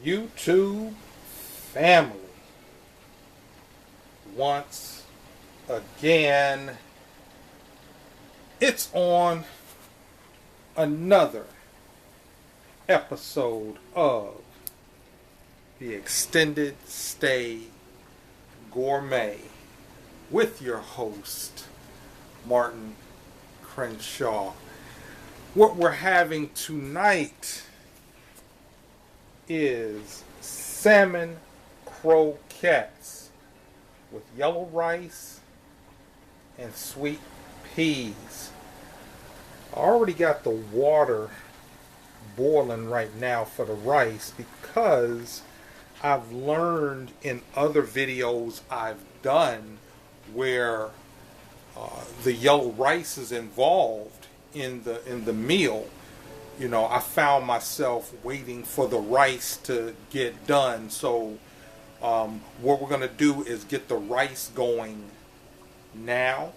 YouTube family, once again, it's on another episode of the Extended Stay Gourmet with your host, Martin Crenshaw. What we're having tonight is salmon croquettes with yellow rice and sweet peas. I already got the water boiling right now for the rice because I've learned in other videos I've done where the yellow rice is involved in the meal. You know, I found myself waiting for the rice to get done. So what we're going to do is get the rice going now.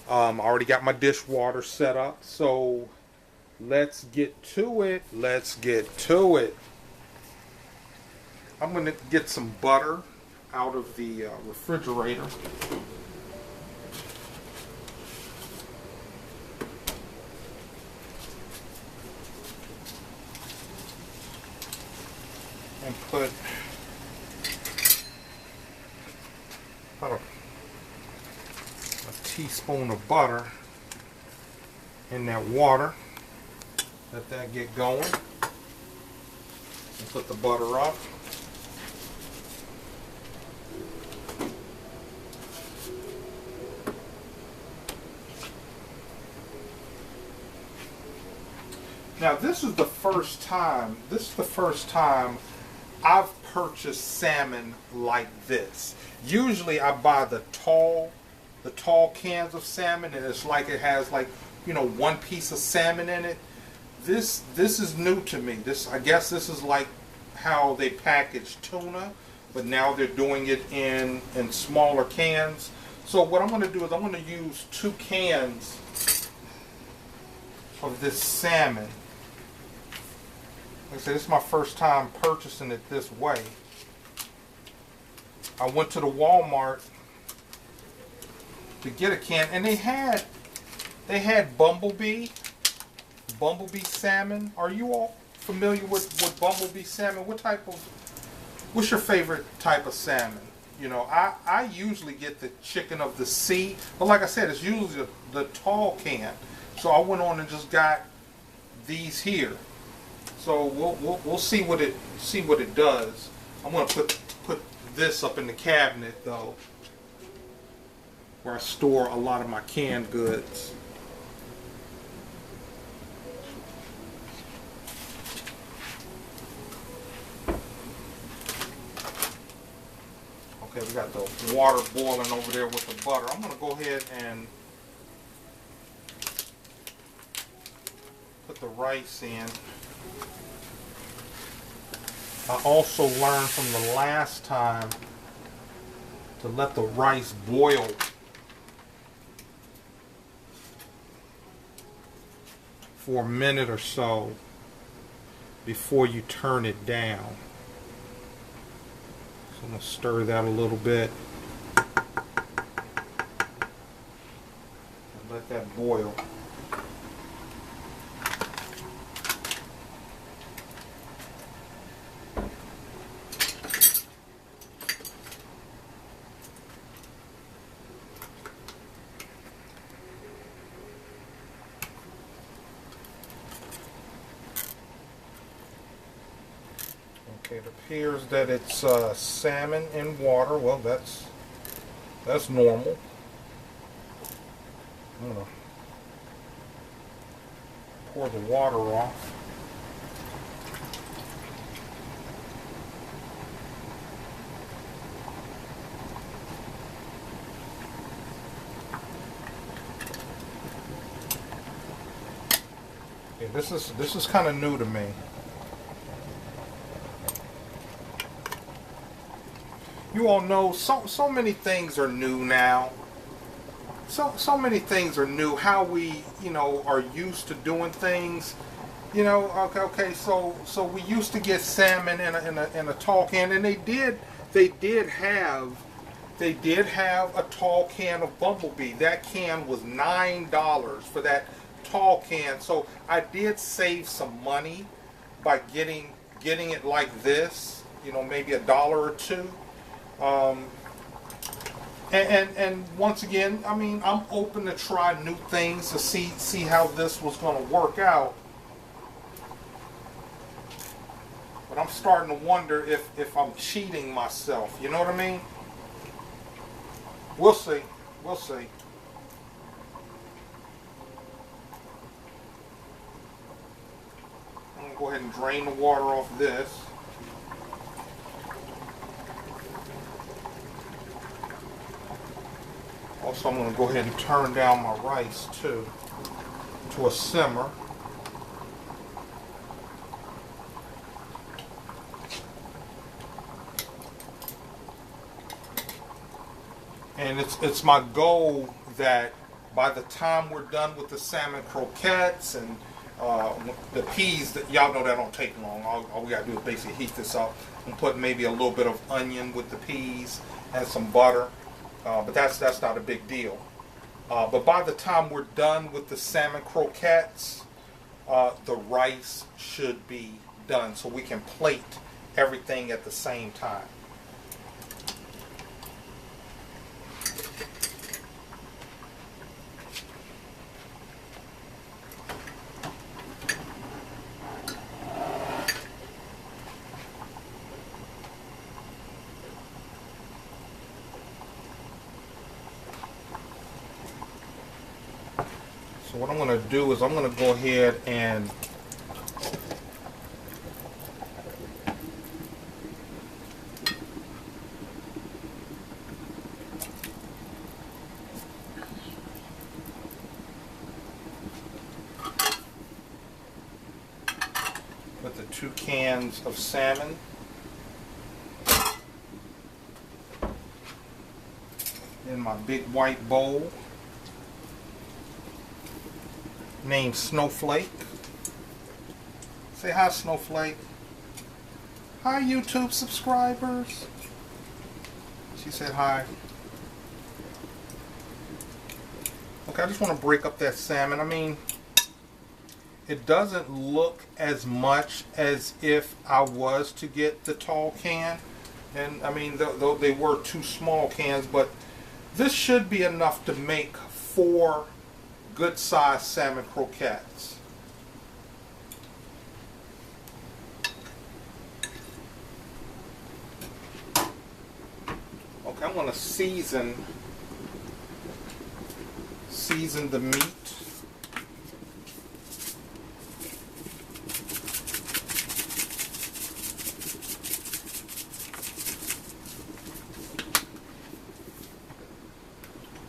I already got my dishwater set up. So let's get to it. I'm going to get some butter out of the refrigerator. And put about a teaspoon of butter in that water. Let that get going. And put the butter up. Now this is the first time I've purchased salmon like this. Usually I buy the tall cans of salmon, and it's like it has like, you know, one piece of salmon in it. This is new to me. I guess this is like how they package tuna, but now they're doing it in smaller cans. So what I'm going to do is I'm going to use 2 cans of this salmon. Like I said, this is my first time purchasing it this way. I went to the Walmart to get a can, and they had bumblebee salmon. Are you all familiar with bumblebee salmon? What's your favorite type of salmon? You know, I usually get the chicken of the sea, but like I said, it's usually the tall can. So I went on and just got these here. So we'll see what it does. I'm gonna put this up in the cabinet though, where I store a lot of my canned goods. Okay, we got the water boiling over there with the butter. I'm gonna go ahead and put the rice in. I also learned from the last time to let the rice boil for a minute or so before you turn it down. So I'm going to stir that a little bit and let that boil. Okay, it appears that it's salmon in water. Well, that's normal. I'm gonna pour the water off. Okay, this is kind of new to me. You all know so many things are new now. So many things are new. How we, are used to doing things You know, okay. So we used to get salmon in a tall can, and they did have a tall can of bumblebee. That can was $9 for that tall can. So I did save some money by getting it like this. You know, maybe $1 or two. And once again, I mean, I'm open to try new things to see how this was going to work out. But I'm starting to wonder if I'm cheating myself. You know what I mean? We'll see. We'll see. I'm going to go ahead and drain the water off this. Also, I'm going to go ahead and turn down my rice too to a simmer. And it's my goal that by the time we're done with the salmon croquettes and the peas, that y'all know that don't take long. All we gotta do is basically heat this up and put maybe a little bit of onion with the peas and some butter. But that's not a big deal. But by the time we're done with the salmon croquettes, the rice should be done, so we can plate everything at the same time. So what I'm going to do is I'm going to go ahead and put the 2 cans of salmon in my big white bowl named Snowflake. Say hi, Snowflake. Hi, YouTube subscribers. She said hi. Okay, I just want to break up that salmon. I mean, it doesn't look as much as if I was to get the tall can. And I mean, though they were 2 small cans, but this should be enough to make 4 good-sized salmon croquettes. Okay, I'm going to season the meat.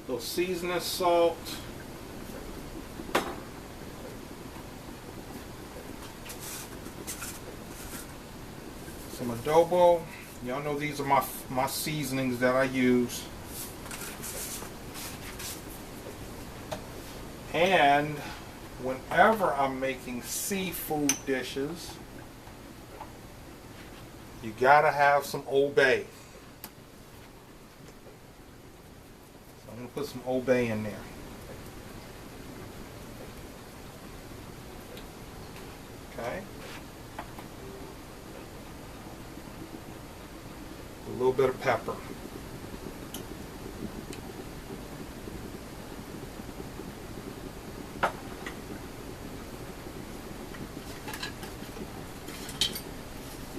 Little seasoning salt. Some adobo. Y'all know these are my seasonings that I use. And whenever I'm making seafood dishes, you gotta have some Old Bay. So I'm gonna put some Old Bay in there. Okay. A little bit of pepper.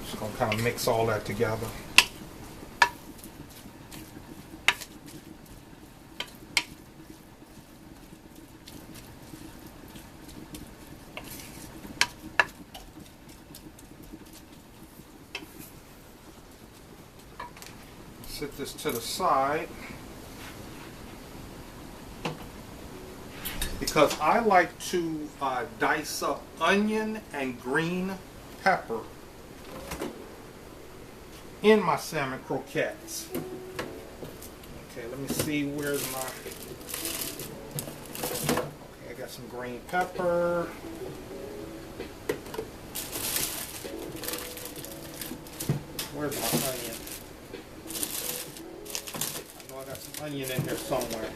Just gonna kind of mix all that together. Set this to the side because I like to dice up onion and green pepper in my salmon croquettes. Okay, let me see where's my... Okay, I got some green pepper. Where's my onion? I know I got some onion in here somewhere.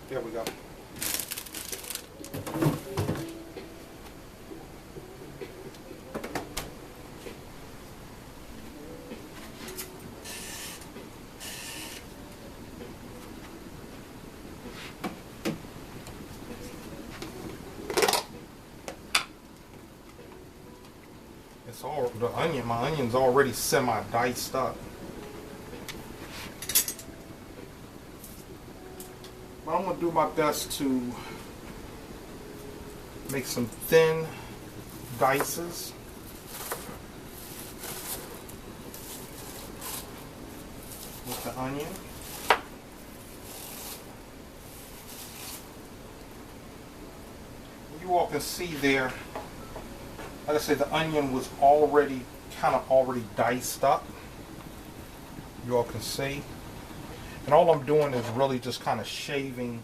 There we go. It's all the onion. My onion's already semi-diced up. But I'm gonna do my best to make some thin dices. With the onion. You all can see there, like I said, the onion was already already diced up. You all can see. And all I'm doing is really just kind of shaving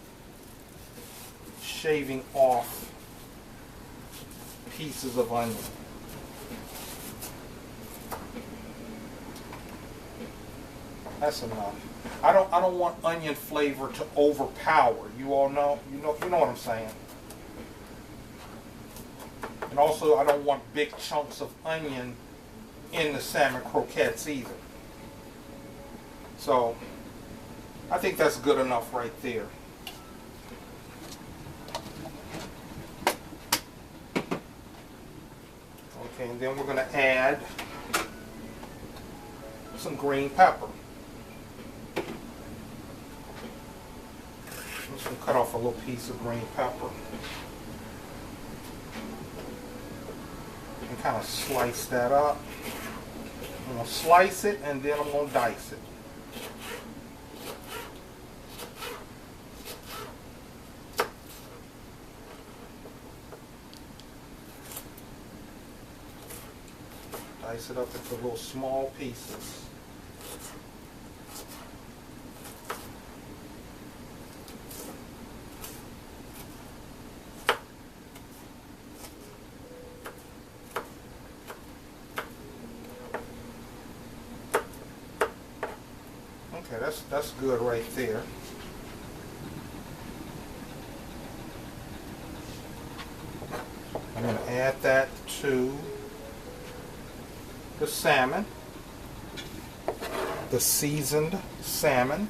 off pieces of onion. That's enough. I don't want onion flavor to overpower. You all know, you know what I'm saying. And also, I don't want big chunks of onion in the salmon croquettes either. So, I think that's good enough right there. Okay, and then we're going to add some green pepper. I'm just going to cut off a little piece of green pepper. And kind of slice that up. I'm going to slice it and then I'm going to dice it. Dice it up into little small pieces. Okay, that's good right there. I'm going to add that to the salmon, the seasoned salmon.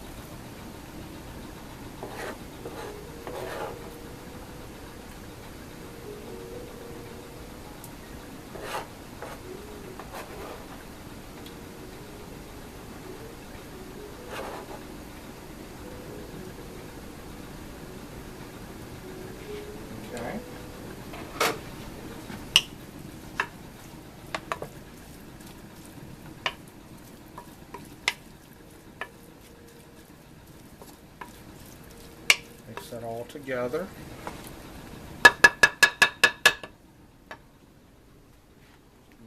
Okay. Mix that all together.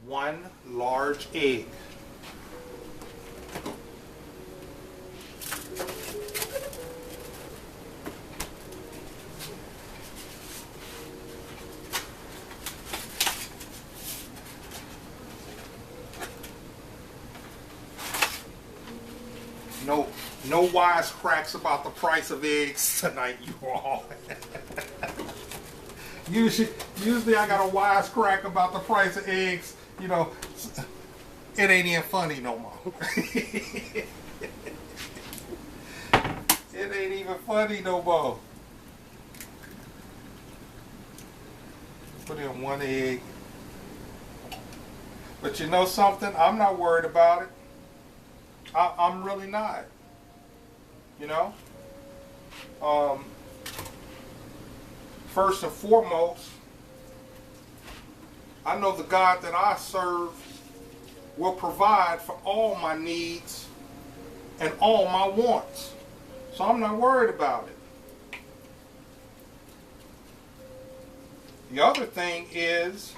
One large egg. No wise cracks about the price of eggs tonight, you all. Usually I got a wise crack about the price of eggs. You know, it ain't even funny no more. It ain't even funny no more. Put in one egg. But you know something? I'm not worried about it. I'm really not. You know? First and foremost, I know the God that I serve will provide for all my needs and all my wants. So I'm not worried about it. The other thing is,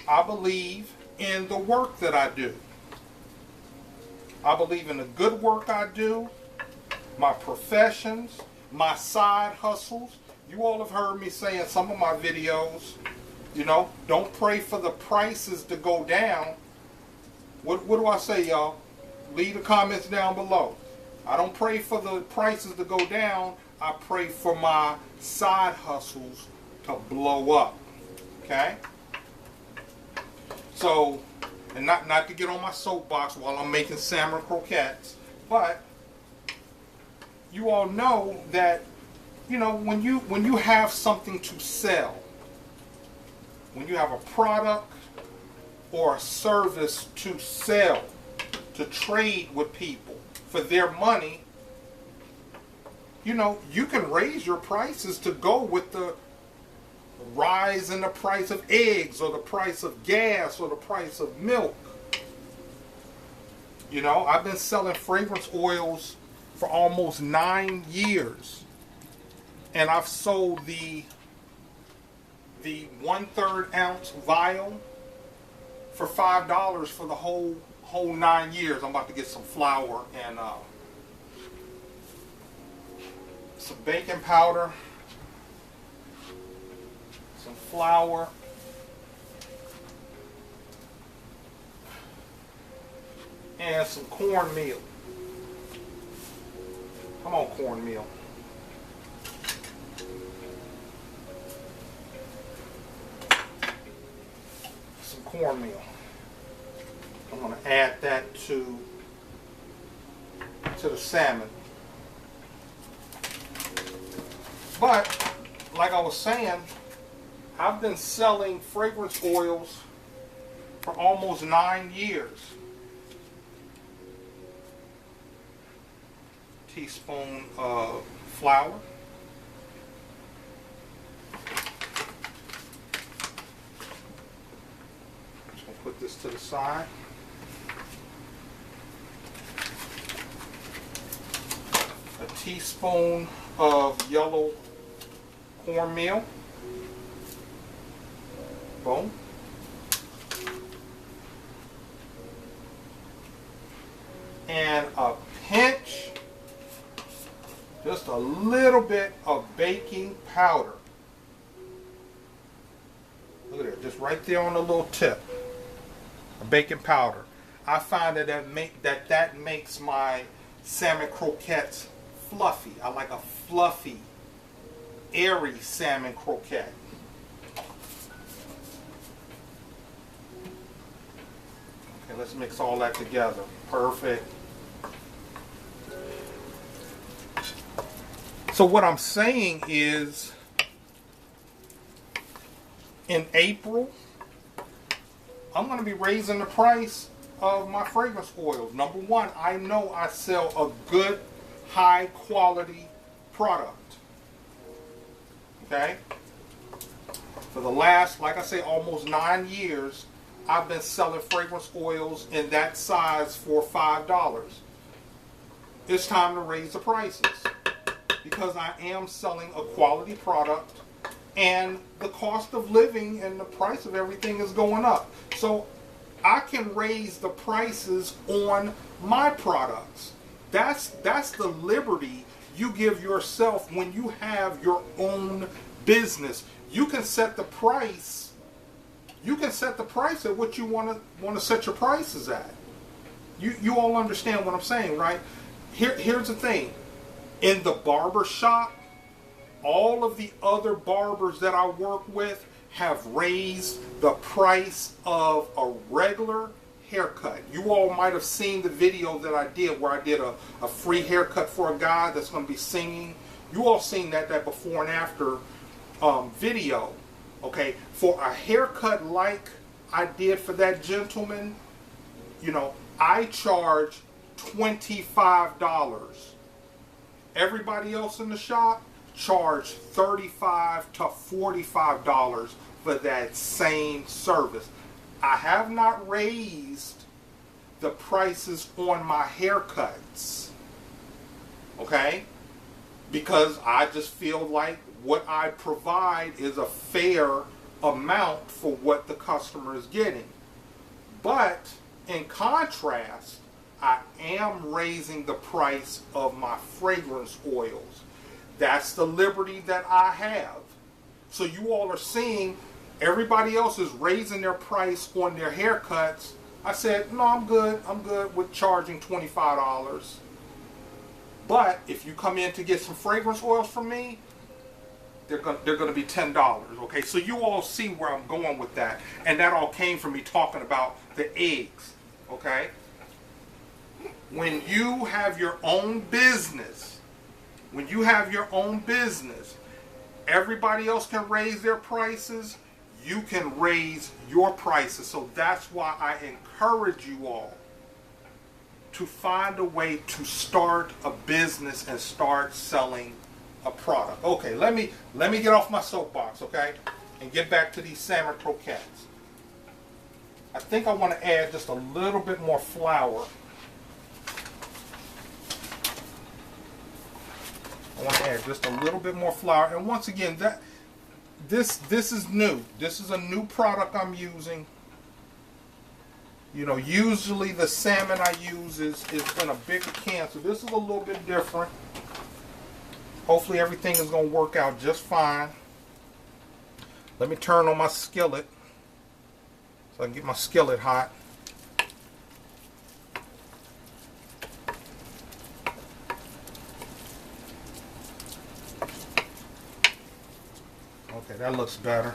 I believe in the work that I do. I believe in the good work I do, my professions, my side hustles. You all have heard me say in some of my videos, you know, don't pray for the prices to go down. What do I say, y'all? Leave the comments down below. I don't pray for the prices to go down. I pray for my side hustles to blow up. Okay? So, and not to get on my soapbox while I'm making salmon croquettes, but you all know that, you know, when you have something to sell, when you have a product or a service to sell, to trade with people for their money, you know, you can raise your prices to go with the rise in the price of eggs or the price of gas or the price of milk. You know, I've been selling fragrance oils for almost 9 years, and I've sold the 1/3 ounce vial for $5 for the whole 9 years. I'm about to get some flour and some baking powder, some flour, and some cornmeal. Come on, cornmeal. Some cornmeal. I'm going to add that to the salmon. But, like I was saying, I've been selling fragrance oils for almost 9 years. Teaspoon of flour. Just going to put this to the side. A teaspoon of yellow cornmeal. Boom. And a pinch, just a little bit of baking powder. Look at it, just right there on the little tip. A baking powder. I find that makes my salmon croquettes fluffy. I like a fluffy, airy salmon croquette. Okay, let's mix all that together. Perfect. So what I'm saying is, in April, I'm going to be raising the price of my fragrance oils. Number one, I know I sell a good, high quality product. Okay? For the last, like I say, almost 9 years, I've been selling fragrance oils in that size for $5. It's time to raise the prices, because I am selling a quality product, and the cost of living and the price of everything is going up. So I can raise the prices on my products. That's the liberty you give yourself when you have your own business. You can set the price. You can set the price at what you want to set your prices at. You all understand what I'm saying, right? Here's the thing. In the barber shop, all of the other barbers that I work with have raised the price of a regular haircut. You all might have seen the video that I did where I did a free haircut for a guy that's going to be singing. You all seen that before and after video. Okay, for a haircut like I did for that gentleman, you know, I charge $25. Everybody else in the shop charge $35 to $45 for that same service. I have not raised the prices on my haircuts, okay? Because I just feel like what I provide is a fair amount for what the customer is getting. But in contrast, I am raising the price of my fragrance oils. That's the liberty that I have. So you all are seeing everybody else is raising their price on their haircuts. I said, no, I'm good. I'm good with charging $25. But if you come in to get some fragrance oils from me, they're gonna be $10. Okay, so you all see where I'm going with that, and that all came from me talking about the eggs. Okay, when you have your own business, everybody else can raise their prices. You can raise your prices. So that's why I encourage you all to find a way to start a business and start selling a product. Okay, let me get off my soapbox, okay, and get back to these salmon croquettes. I think I want to add just a little bit more flour. I want to add just a little bit more flour, and once again, this is new. This is a new product I'm using. You know, usually the salmon I use is in a bigger can, so this is a little bit different. Hopefully everything is going to work out just fine. Let me turn on my skillet so I can get my skillet hot. Okay, that looks better.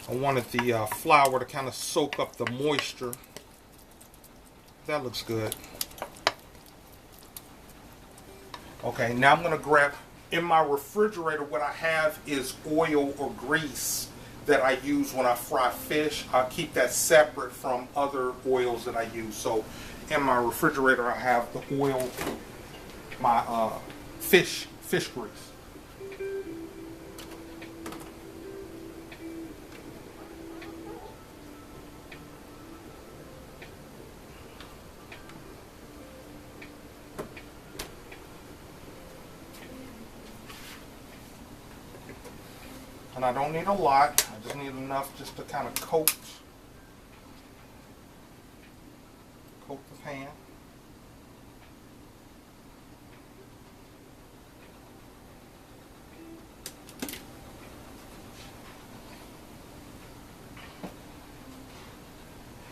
I wanted the flour to kind of soak up the moisture. That looks good. Okay, now I'm going to grab, in my refrigerator, what I have is oil or grease that I use when I fry fish. I keep that separate from other oils that I use. So in my refrigerator, I have the oil, my fish grease. And I don't need a lot. I just need enough just to kind of coat the pan.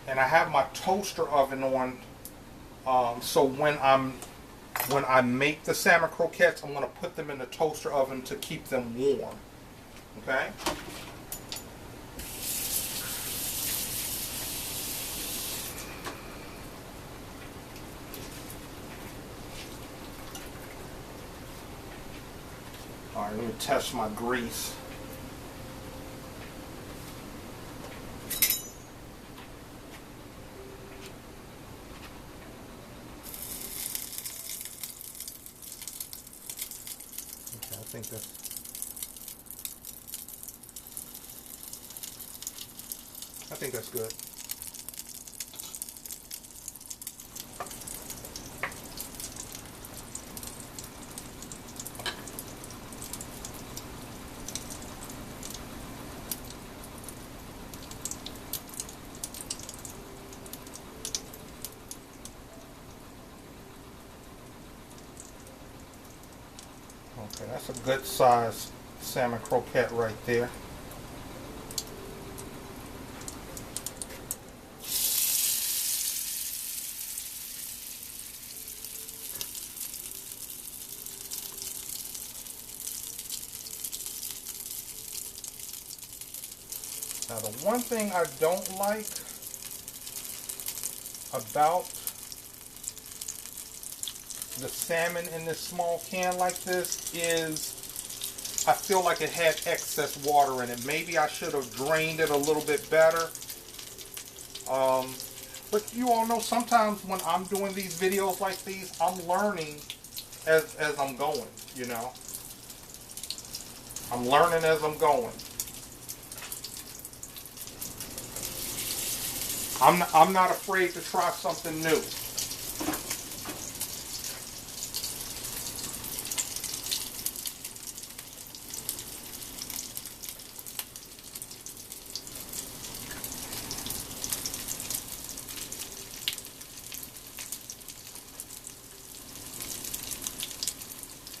And I have my toaster oven on, so when I make the salmon croquettes, I'm going to put them in the toaster oven to keep them warm. Okay? All right, let me test my grease. Okay, I think that's good. Okay, that's a good size salmon croquette right there. Now the one thing I don't like about the salmon in this small can like this is I feel like it had excess water in it. Maybe I should have drained it a little bit better. But you all know sometimes when I'm doing these videos like these, I'm learning as I'm going, you know. I'm learning as I'm going. I'm not afraid to try something new.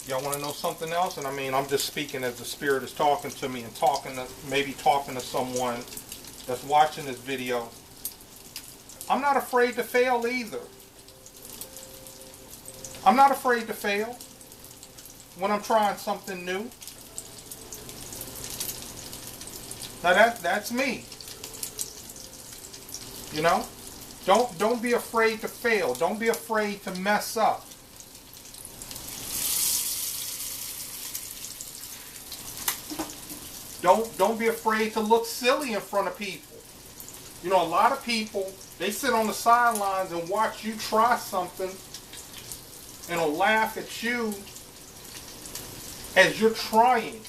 Y'all want to know something else? And I mean, I'm just speaking as the Spirit is talking to me and maybe talking to someone. that's watching this video, I'm not afraid to fail either. I'm not afraid to fail when I'm trying something new. Now that's me. You know? Don't be afraid to fail. Don't be afraid to mess up. Don't be afraid to look silly in front of people. You know, a lot of people, they sit on the sidelines and watch you try something and will laugh at you as you're trying.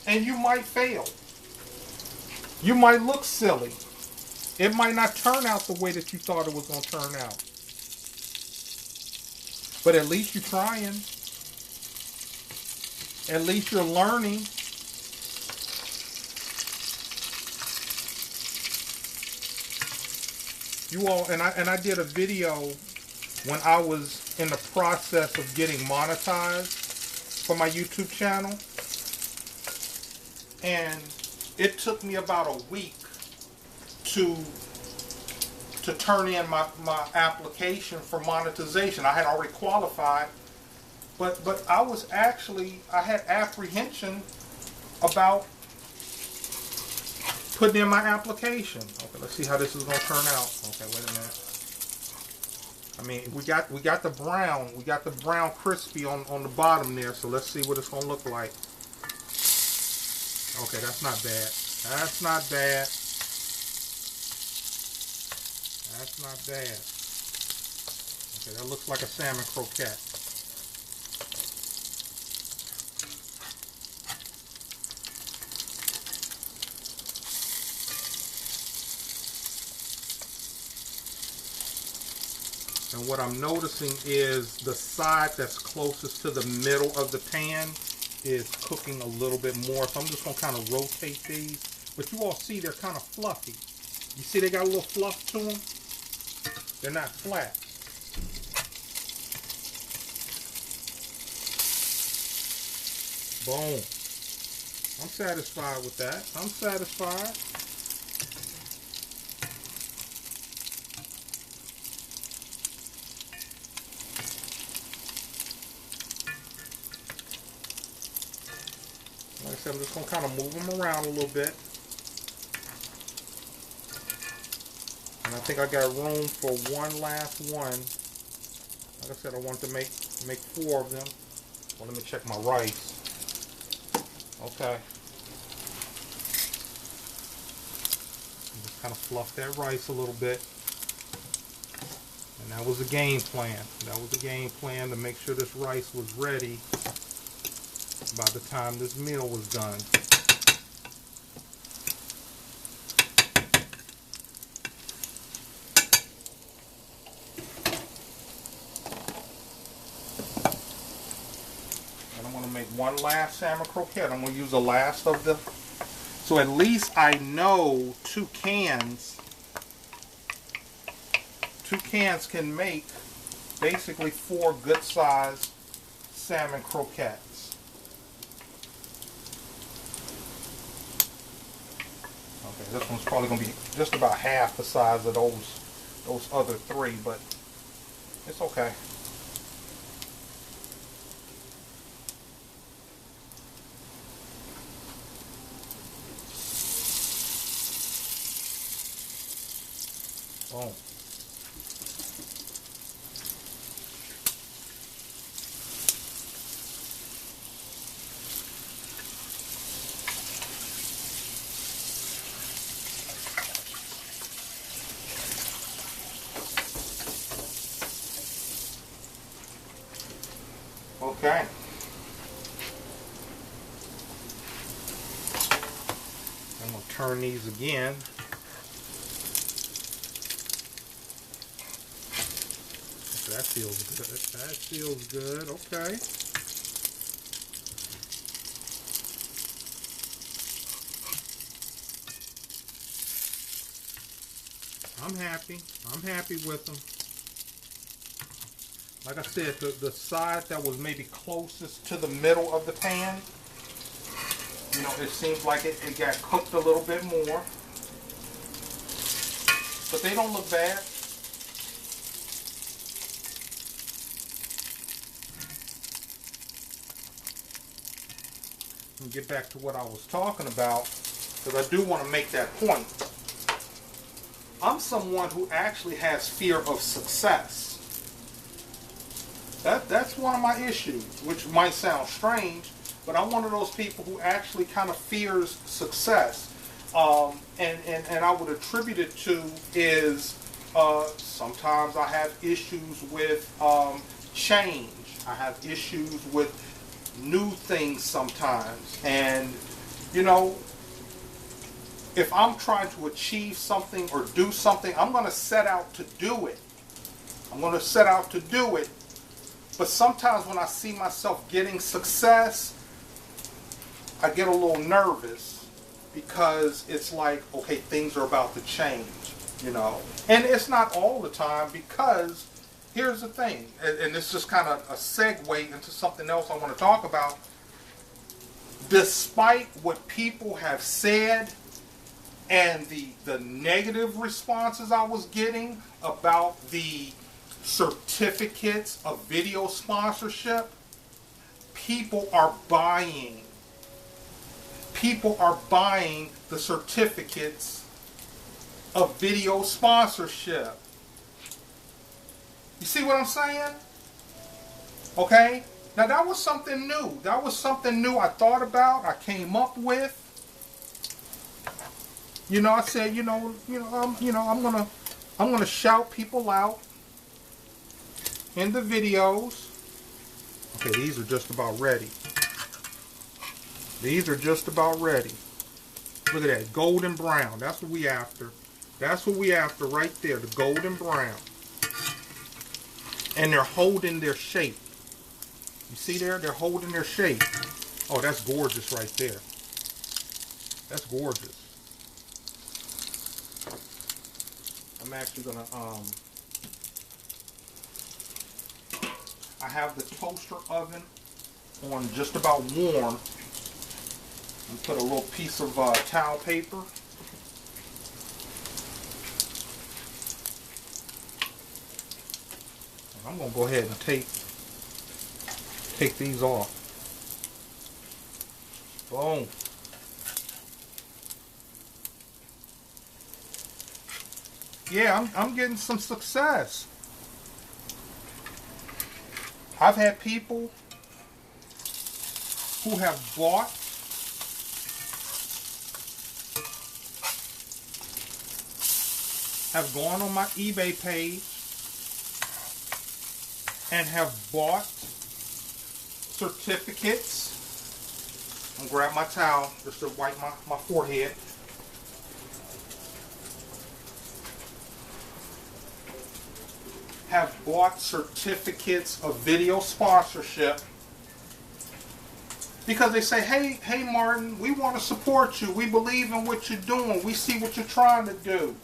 And you might fail. You might look silly. It might not turn out the way that you thought it was going to turn out. But at least you're trying. At least you're learning. You all, and I did a video when I was in the process of getting monetized for my YouTube channel. And it took me about a week to turn in my application for monetization. I had already qualified, but I was actually, I had apprehension about putting in my application. Okay, let's see how this is going to turn out. Okay, wait a minute. I mean, we got the brown crispy on the bottom there, so let's see what it's going to look like. Okay, that's not bad. That's not bad. That's not bad. Okay, that looks like a salmon croquette. And what I'm noticing is the side that's closest to the middle of the pan is cooking a little bit more. So I'm just going to kind of rotate these. But you all see they're kind of fluffy. You see they got a little fluff to them? They're not flat. Boom. I'm satisfied with that. I'm satisfied. Like I said, I'm just going to kind of move them around a little bit. And I think I got room for one last one. Like I said, I want to make 4 of them. Well, let me check my rice. Okay. Just kind of fluff that rice a little bit. And that was the game plan. That was the game plan to make sure this rice was ready by the time this meal was done. And I'm going to make one last salmon croquette. I'm going to use the last of the... So at least I know 2 cans. 2 cans can make basically 4 good sized salmon croquettes. Okay, this one's probably going to be just about half the size of those other 3, but it's okay. Boom. Okay. I'm going to turn these again. That feels good. That feels good. Okay. I'm happy. I'm happy with them. Like I said, the side that was maybe closest to the middle of the pan, You know, it seems like it got cooked a little bit more. But they don't look bad. And get back to what I was talking about, because I do want to make that point. I'm someone who actually has fear of success. That's one of my issues, which might sound strange, but I'm one of those people who actually kind of fears success. And I would attribute it to is sometimes I have issues with change. I have issues with new things sometimes. And, you know, if I'm trying to achieve something or do something, I'm going to set out to do it. I'm going to set out to do it. But sometimes when I see myself getting success, I get a little nervous because it's like, okay, things are about to change, you know. And it's not all the time, because here's the thing, and it's just kind of a segue into something else I want to talk about. Despite what people have said and the negative responses I was getting about the certificates of video sponsorship, people are buying. People are buying the certificates of video sponsorship. You see what I'm saying? Okay? Now that was something new. That was something new I thought about, I came up with. You know, I said, I'm gonna shout people out in the videos. Okay, these are just about ready. These are just about ready. Look at that, golden brown. That's what we after. That's what we after right there, the golden brown. And they're holding their shape. You see there? They're holding their shape. Oh, that's gorgeous right there. That's gorgeous. I'm actually gonna I have the toaster oven on just about warm. And put a little piece of towel paper. I'm gonna go ahead and take these off. Boom. Yeah, I'm getting some success. I've had people who have bought have gone on my eBay page and have bought certificates. I'm gonna grab my towel just to wipe my forehead. Have bought certificates of video sponsorship because they say, hey Martin, we want to support you. We believe in what you're doing. We see what you're trying to do.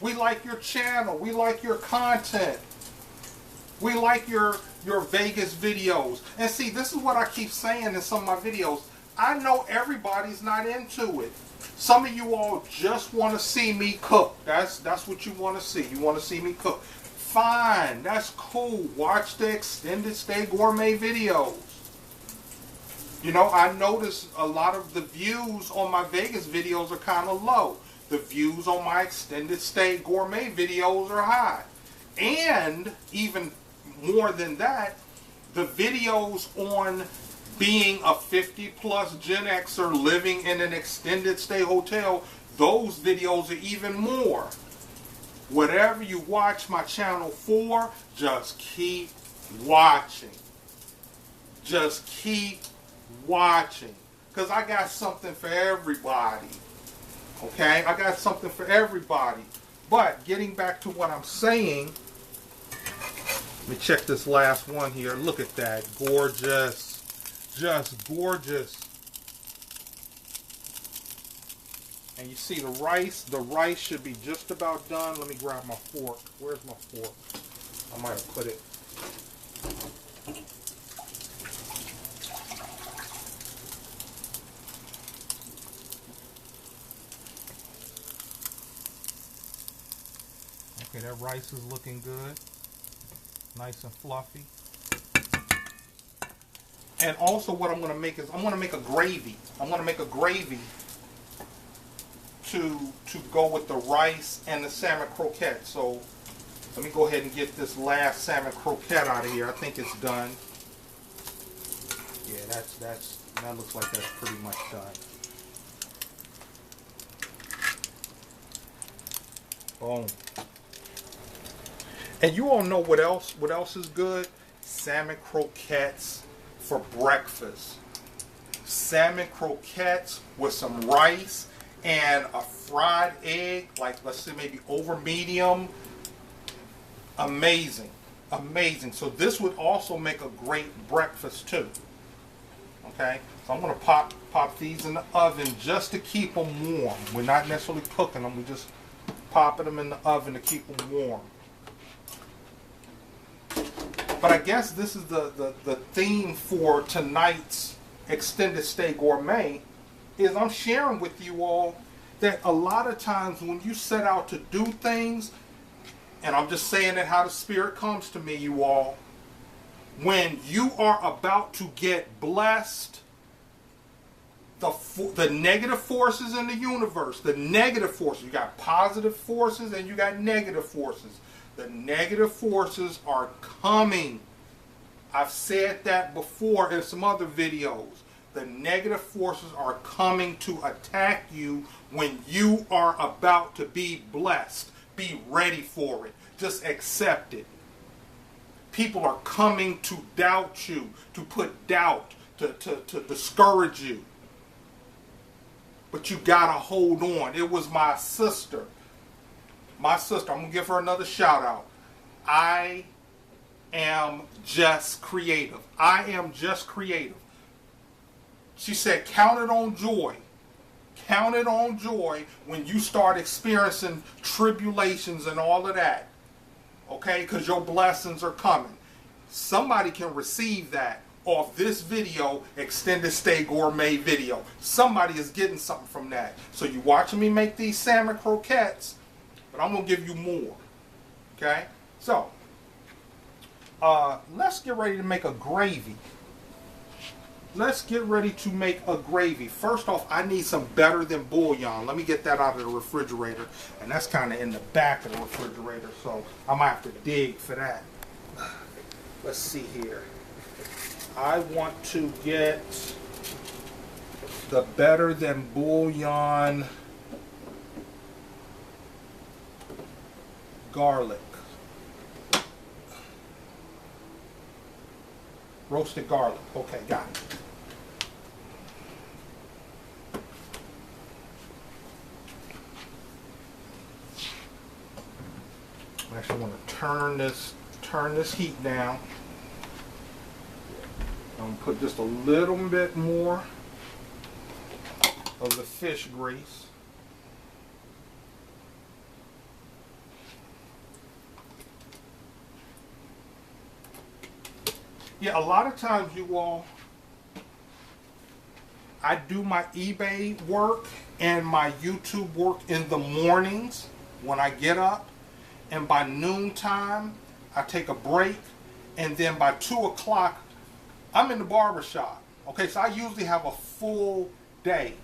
We like your channel. We like your content. We like your Vegas videos. And see, this is what I keep saying in some of my videos. I know everybody's not into it. Some of you all just want to see me cook. That's what you want to see. You want to see me cook. Fine, that's cool. Watch the extended stay gourmet videos. You know, I notice a lot of the views on my Vegas videos are kind of low. The views on my extended stay gourmet videos are high. And even more than that, the videos on being a 50+ Gen Xer living in an extended stay hotel, those videos are even more. Whatever you watch my channel for, just keep watching. Just keep watching. Because I got something for everybody. Okay? I got something for everybody. But getting back to what I'm saying, let me check this last one here. Look at that. Gorgeous. Just gorgeous. And you see the rice should be just about done. Let me grab my fork. Where's my fork? I might have put it. Okay, that rice is looking good. Nice and fluffy. And also what I'm going to make is I'm going to make a gravy. I'm going to make a gravy to go with the rice and the salmon croquette. So let me go ahead and get this last salmon croquette out of here. I think it's done. Yeah, that looks like that's pretty much done. Boom. And you all know what else is good? Salmon croquettes for breakfast. Salmon croquettes with some rice and a fried egg, like let's say maybe over medium. Amazing. Amazing. So this would also make a great breakfast too. Okay? So I'm going to pop these in the oven just to keep them warm. We're not necessarily cooking them. We're just popping them in the oven to keep them warm. But I guess this is the theme for tonight's Extended Stay Gourmet, is I'm sharing with you all that a lot of times when you set out to do things, and I'm just saying it how the Spirit comes to me, you all, when you are about to get blessed, the negative forces in the universe, the negative forces, you got positive forces and you got negative forces. The negative forces are coming. I've said that before in some other videos. The negative forces are coming to attack you when you are about to be blessed. Be ready for it. Just accept it. People are coming to doubt you, to put doubt, to discourage you. But you gotta hold on. It was my sister. My sister, I'm going to give her another shout out. I am just creative. I am just creative. She said, count it on joy. Count it on joy when you start experiencing tribulations and all of that. Okay? Because your blessings are coming. Somebody can receive that off this video, Extended Stay Gourmet video. Somebody is getting something from that. So you watching me make these salmon croquettes, but I'm going to give you more. Okay? So, let's get ready to make a gravy. Let's get ready to make a gravy. First off, I need some better than bouillon. Let me get that out of the refrigerator. And that's kind of in the back of the refrigerator, so I might have to dig for that. Let's see here. I want to get the better than bouillon garlic. Roasted garlic. Okay, got it. I actually want to turn this heat down. I'm going to put just a little bit more of the fish grease. Yeah, a lot of times, you all, I do my eBay work and my YouTube work in the mornings when I get up, and by noontime I take a break, and then by 2 o'clock I'm in the barber shop. Okay, so I usually have a full day,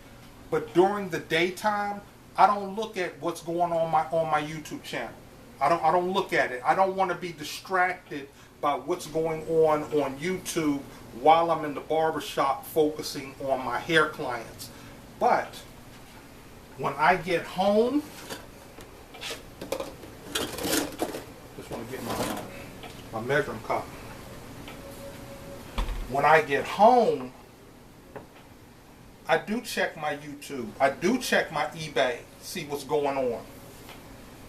but during the daytime I don't look at what's going on my YouTube channel. I don't look at it. I don't want to be distracted by what's going on YouTube while I'm in the barbershop focusing on my hair clients. But when I get home, just want to get my measuring cup. When I get home, I do check my YouTube. I do check my eBay, see what's going on.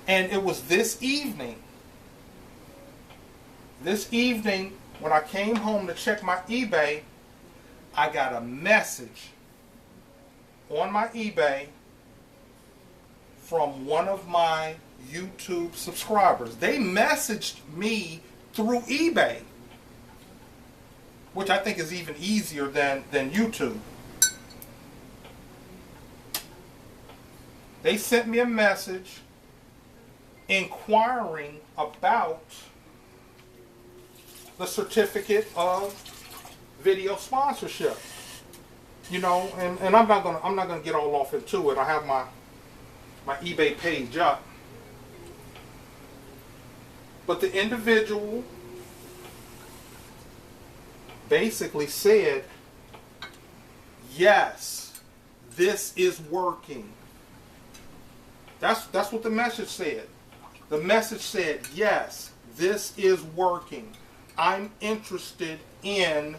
And it was this evening. This evening, when I came home to check my eBay, I got a message on my eBay from one of my YouTube subscribers. They messaged me through eBay, which I think is even easier than YouTube. They sent me a message inquiring about the certificate of video sponsorship. You know, and I'm not gonna get all off into it. I have my eBay page up. But the individual basically said, yes, this is working. That's what the message said. The message said, yes, this is working. I'm interested in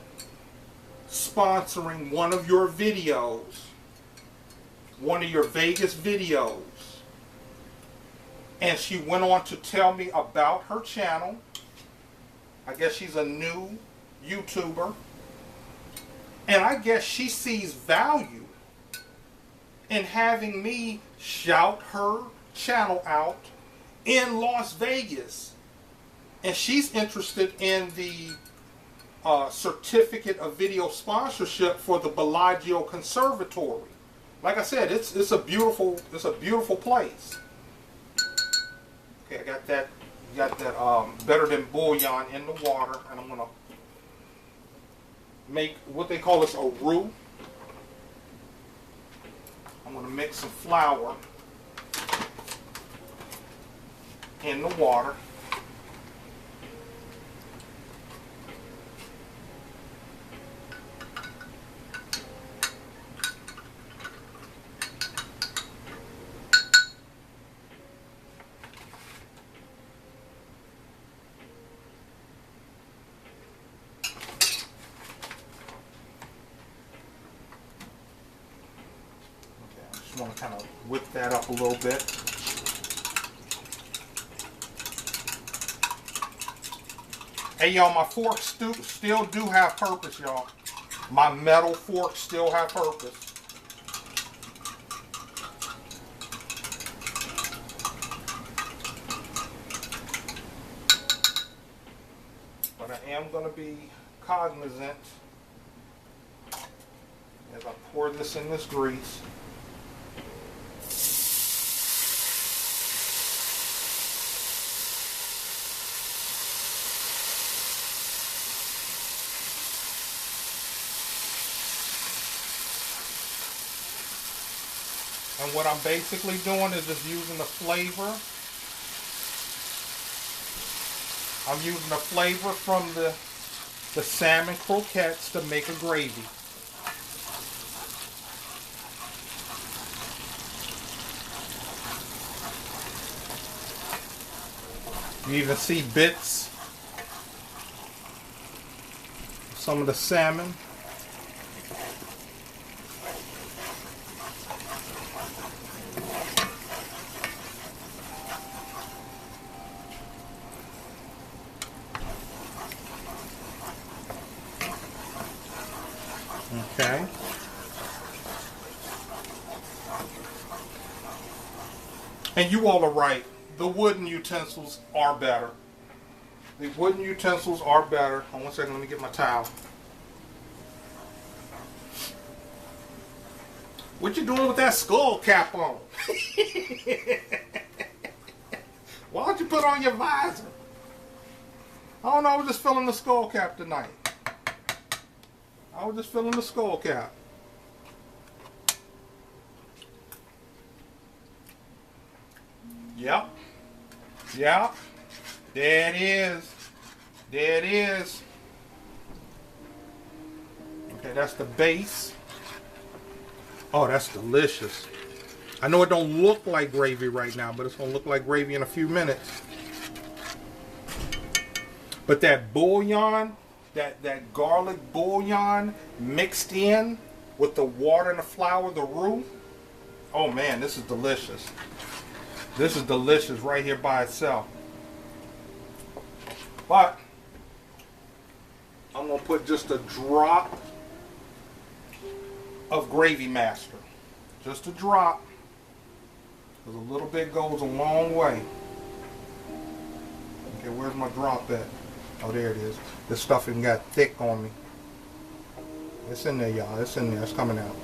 sponsoring one of your videos, one of your Vegas videos. And she went on to tell me about her channel. I guess she's a new YouTuber. And I guess she sees value in having me shout her channel out in Las Vegas. And she's interested in the certificate of video sponsorship for the Bellagio Conservatory. Like I said, it's a beautiful place. Okay, I got that better than bouillon in the water, and I'm gonna make what they call this a roux. I'm gonna mix some flour in the water. I want to kind of whip that up a little bit. Hey y'all, my forks still do have purpose, y'all. My metal forks still have purpose. But I am going to be cognizant as I pour this in this grease. And what I'm basically doing is just using the flavor. I'm using the flavor from the salmon croquettes to make a gravy. You even see bits of some of the salmon. Okay. And you all are right. The wooden utensils are better. The wooden utensils are better. Hold on one second, let me get my towel. What you doing with that skull cap on? Why don't you put on your visor? I don't know, I was just filling the skull cap tonight. I was just filling the skull cap. Yep. Yep. There it is. There it is. Okay, that's the base. Oh, that's delicious. I know it don't look like gravy right now, but it's going to look like gravy in a few minutes. But that bouillon, that garlic bouillon mixed in with the water and the flour, the roux. Oh man, this is delicious. This is delicious right here by itself. But I'm going to put just a drop of Gravy Master. Just a drop. Because a little bit goes a long way. Okay, where's my drop at? Oh, there it is. This stuffing got thick on me. It's in there, y'all. It's in there. It's coming out.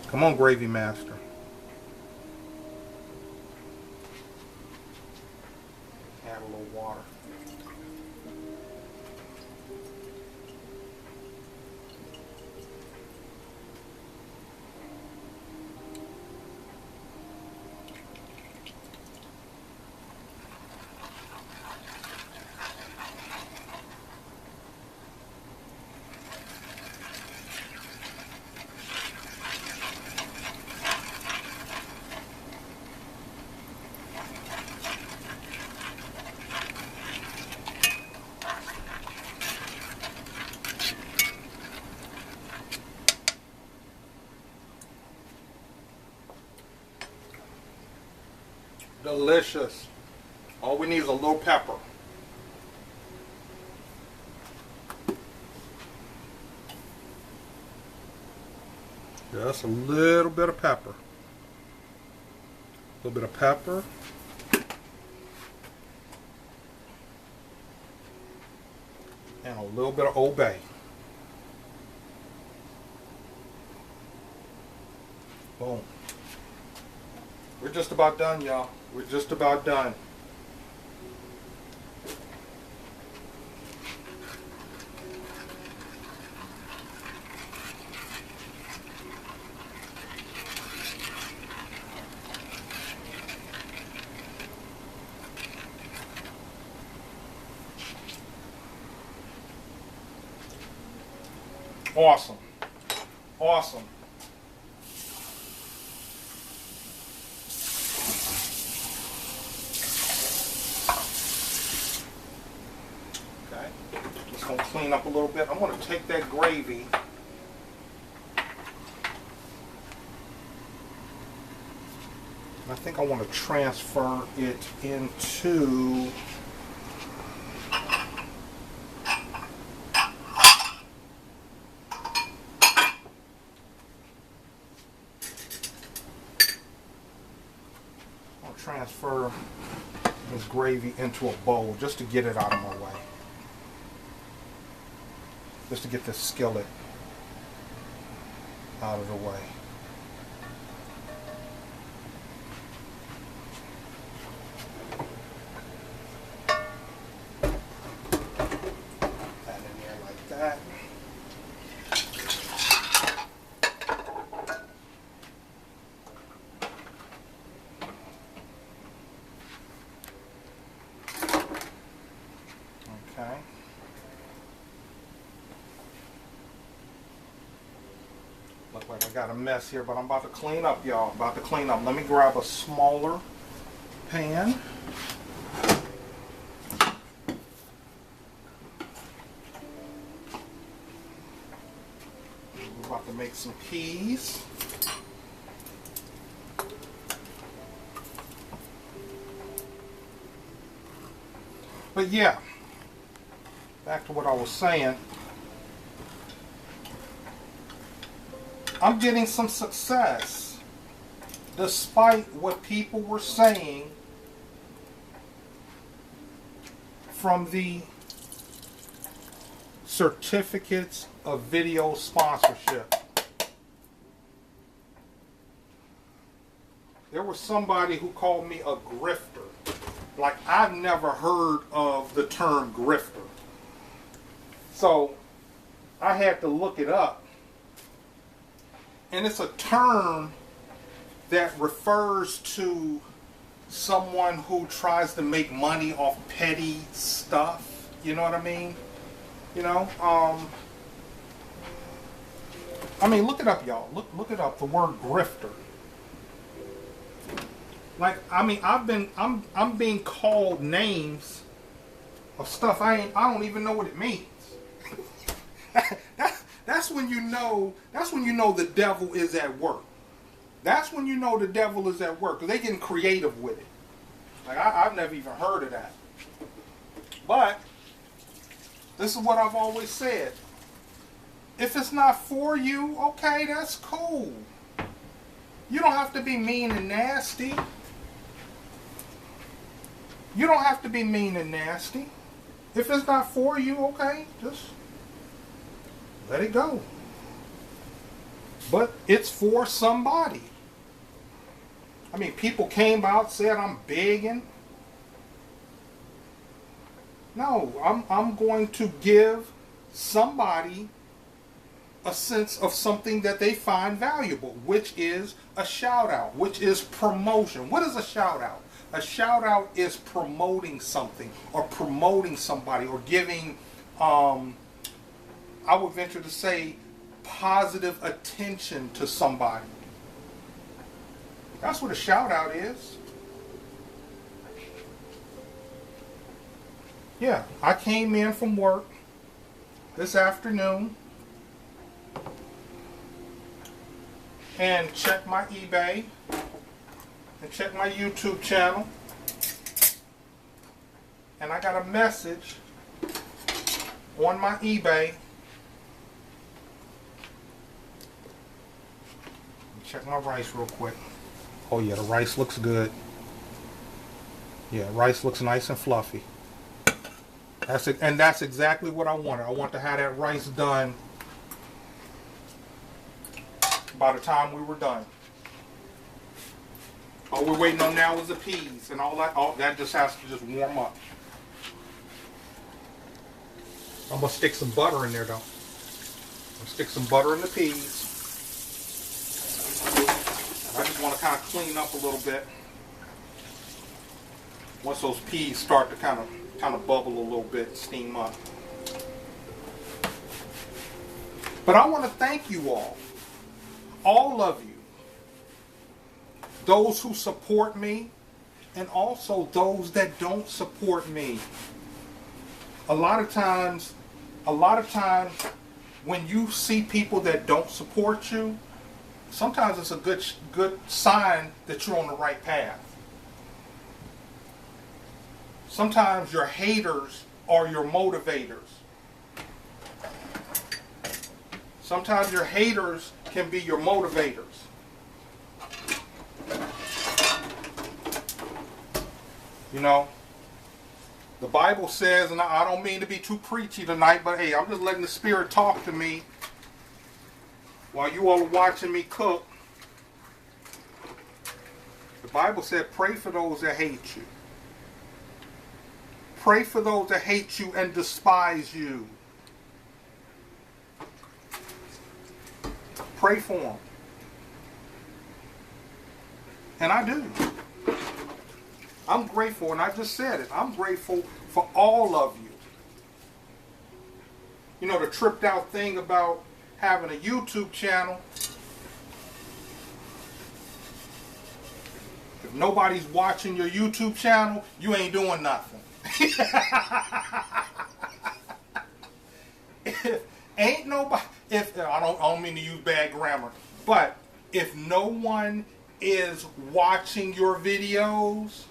Come on, Gravy Master. water. Delicious. All we need is a little pepper. Just a little bit of pepper. A little bit of pepper. And a little bit of Old Bay. Boom. We're just about done, y'all. We're just about done. Awesome. Awesome. Just gonna clean up a little bit. I'm gonna take that gravy and I think I want to transfer it into transfer this gravy into a bowl just to get it out of my way. Just to get this skillet out of the way. That in there like that. Okay. Look like I got a mess here, but I'm about to clean up, y'all. About to clean up. Let me grab a smaller pan. We're about to make some peas. But yeah, back to what I was saying. I'm getting some success despite what people were saying from the certificates of video sponsorship. There was somebody who called me a grifter. Like, I've never heard of the term grifter. So I had to look it up. And it's a term that refers to someone who tries to make money off petty stuff. You know what I mean? You know? I mean, look it up, y'all. Look it up, the word grifter. Like, I mean, I'm being called names of stuff I don't even know what it means. That's when you know the devil is at work. That's when you know the devil is at work, because they're getting creative with it. Like, I've never even heard of that. But this is what I've always said. If it's not for you, okay, that's cool. You don't have to be mean and nasty. You don't have to be mean and nasty. If it's not for you, okay, just let it go. But it's for somebody. I mean, people came out, said I'm begging. No, I'm going to give somebody a sense of something that they find valuable, which is a shout out, which is promotion. What is a shout out? A shout out is promoting something or promoting somebody or giving, I would venture to say, positive attention to somebody. That's what a shout out is. Yeah, I came in from work this afternoon and checked my eBay and checked my YouTube channel, and I got a message on my eBay. Check my rice real quick. Oh yeah, the rice looks good. Yeah, rice looks nice and fluffy. That's it, and that's exactly what I wanted. I want to have that rice done by the time we were done. All we're waiting on now is the peas, and all that just has to just warm up. I'm gonna stick some butter in there though. I'm gonna stick some butter in the peas. I just want to kind of clean up a little bit once those peas start to kind of bubble a little bit, steam up. But I want to thank you all of you, those who support me and also those that don't support me. A lot of times when you see people that don't support you, sometimes it's a good sign that you're on the right path. Sometimes your haters are your motivators. Sometimes your haters can be your motivators. You know, the Bible says, and I don't mean to be too preachy tonight, but hey, I'm just letting the Spirit talk to me while you all are watching me cook. The Bible said, pray for those that hate you. Pray for those that hate you and despise you. Pray for them. And I do. I'm grateful, and I just said it. I'm grateful for all of you. You know, the tripped out thing about having a YouTube channel, if nobody's watching your YouTube channel, you ain't doing nothing. Ain't nobody, if I don't mean to use bad grammar, but if no one is watching your videos,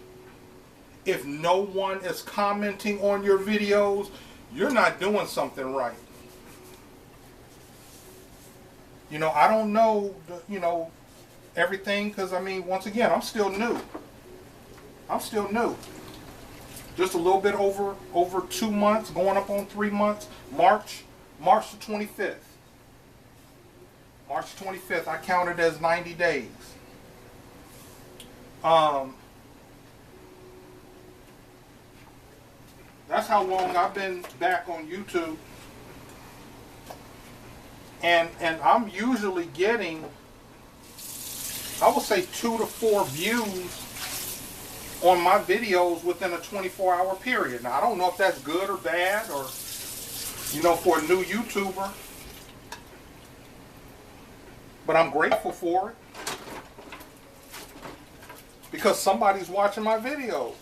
if no one is commenting on your videos, you're not doing something right. You know, I don't know, everything, because I mean, once again, I'm still new. Just a little bit over 2 months, going up on 3 months. March the 25th. March 25th, I counted as 90 days. That's how long I've been back on YouTube. And I'm usually getting, I would say 2 to 4 views on my videos within a 24-hour period. Now, I don't know if that's good or bad, or, for a new YouTuber. But I'm grateful for it. Because somebody's watching my videos.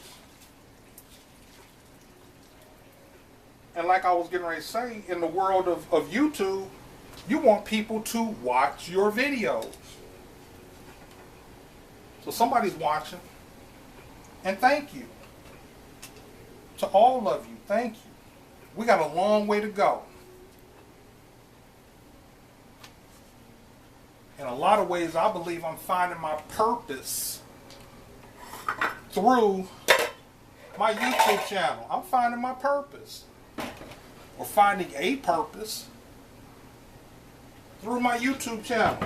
And like I was getting ready to say, in the world of YouTube, you want people to watch your videos. So somebody's watching. And thank you. To all of you, thank you. We got a long way to go. In a lot of ways, I believe I'm finding my purpose through my YouTube channel. I'm finding my purpose. Or finding a purpose through my YouTube channel.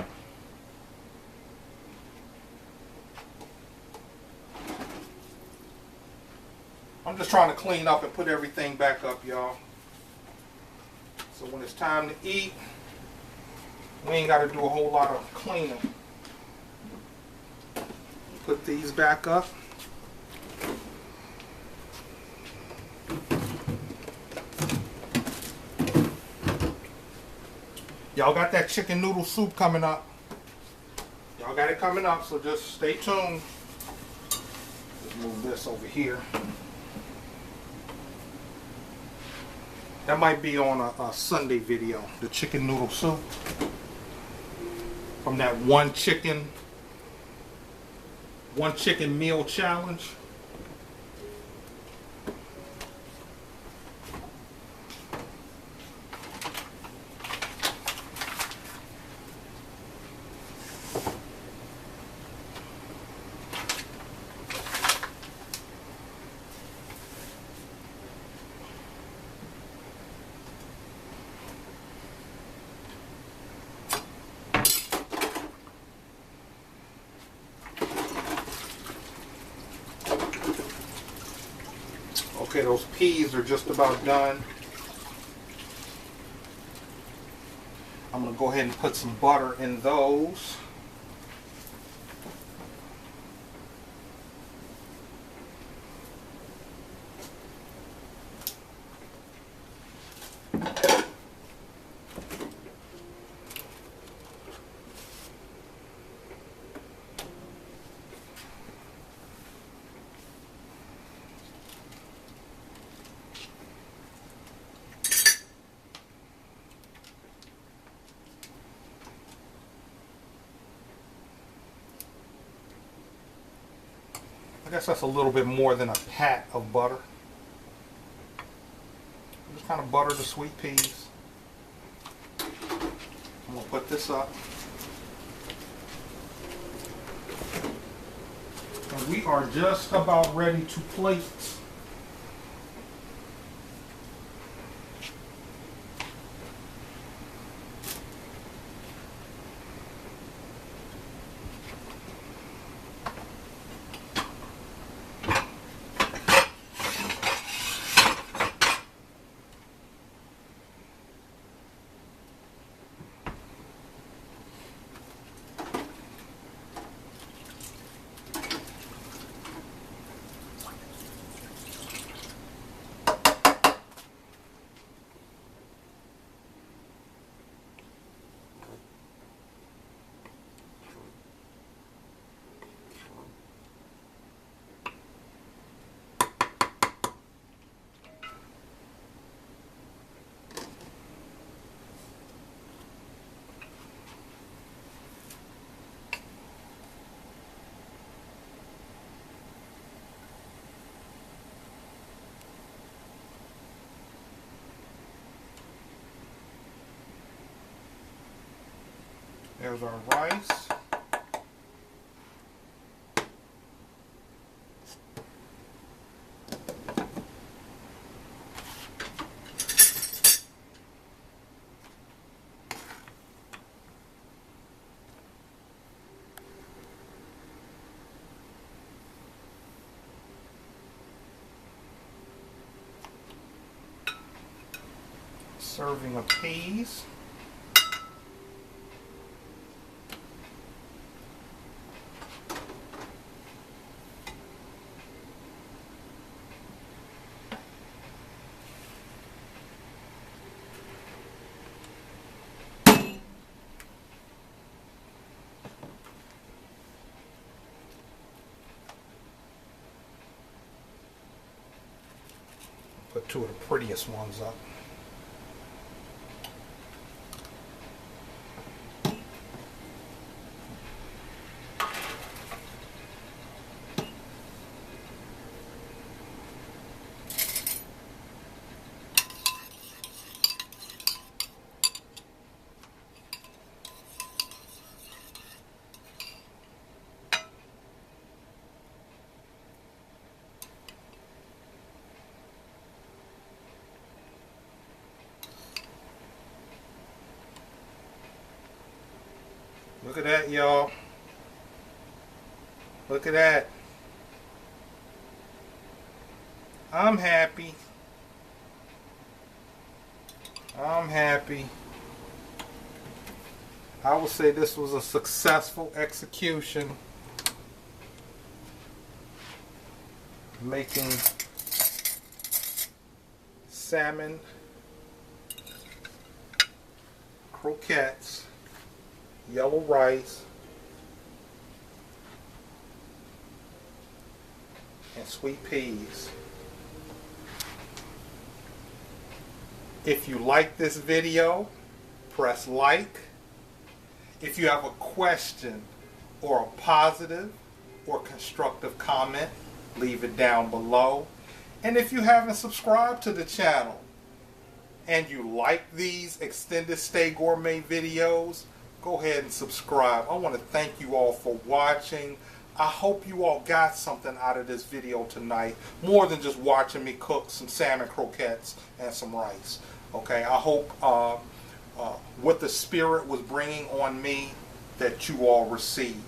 I'm I'm just trying to clean up and put everything back up, y'all. So when it's time to eat, we ain't got to do a whole lot of cleaning. Put these back up. Y'all got that chicken noodle soup coming up. Y'all got it coming up, so just stay tuned. Let's move this over here. That might be on a Sunday video, the chicken noodle soup. From that one chicken meal challenge. Okay, those peas are just about done. I'm going to go ahead and put some butter in those. I guess that's a little bit more than a pat of butter. Just kind of butter the sweet peas. I'm going to put this up. And we are just about ready to plate. There's our rice. Serving of peas. Put two of the prettiest ones up. Look at that, y'all. Look at that. I'm happy. I'm happy. I would say this was a successful execution. Making salmon croquettes, yellow rice, and sweet peas. If you like this video, press like. If you have a question or a positive or constructive comment, leave it down below. And if you haven't subscribed to the channel and you like these extended stay gourmet videos, go ahead and subscribe. I want to thank you all for watching. I hope you all got something out of this video tonight, more than just watching me cook some salmon croquettes and some rice. Okay, I hope what the Spirit was bringing on me that you all received.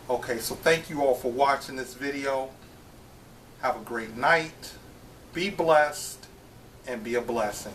Okay, so thank you all for watching this video. Have a great night. Be blessed and be a blessing.